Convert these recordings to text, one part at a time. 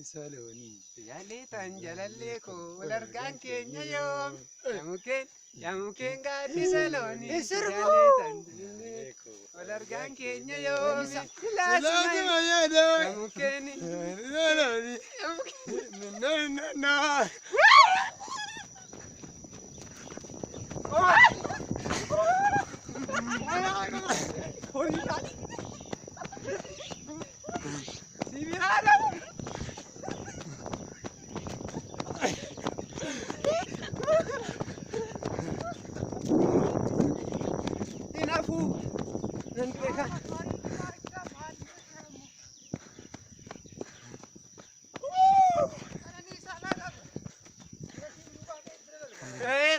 Saloni. Jaletan jalaleko walargaan keenya yoom yamukeen gaaddi saloni jaletan jalaleko walargaan keenya yoom Saloni mayada. yamukeen Saloni. No.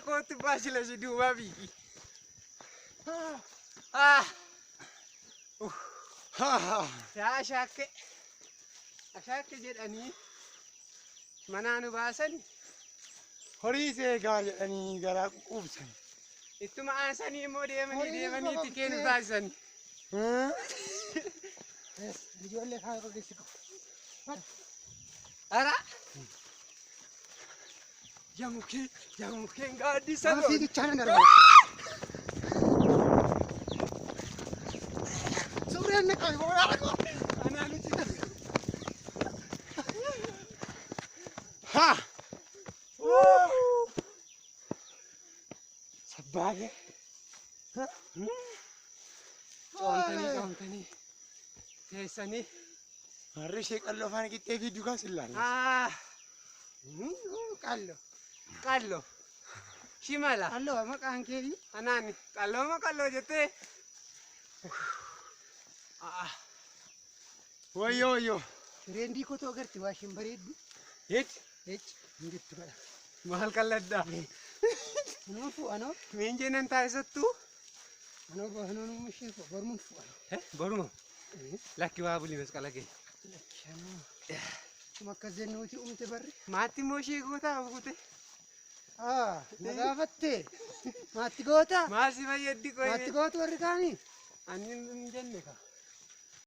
Kotu basila si dua biki. Ya asyake jedhani mananu basan Horii seegaa jedhanii garaa quubsan. ittuma aansanii immoo deemanii tikeen baasan. Ijoollee kaan qopheessi qabu. Ara yamukeen gaaddi saloni. Fiigichaan hin argamu. Suuraan naqaa boora argamu. Ha! Sabbaale. Coomtanii teessanii. Harri ishee qalloo afaan qixxee fiidduu kaas hin laalle. Qallo shimala. Qalloo maqaan keetii. Anaani qalloo jettee. Wayyoo. Reendii kotoo agarti waa isheen bareeddu. Yeeti. Ingitti bara. Maal qalladdaa? Anoo fu'anoo. Miinjeenan taasisattuu? Anoo ishee bormuun fu'anoo. Boruma. Lakki waa bulii masqala kee. Kuma akkas jennuuti uumte barri. Maatti immoo ishee gootaa buute. Na gaafattee. Maatti goota. Maal si fayyaddi qoyee? Maatti gootu warri kaanii. Ani hin jenne kaa.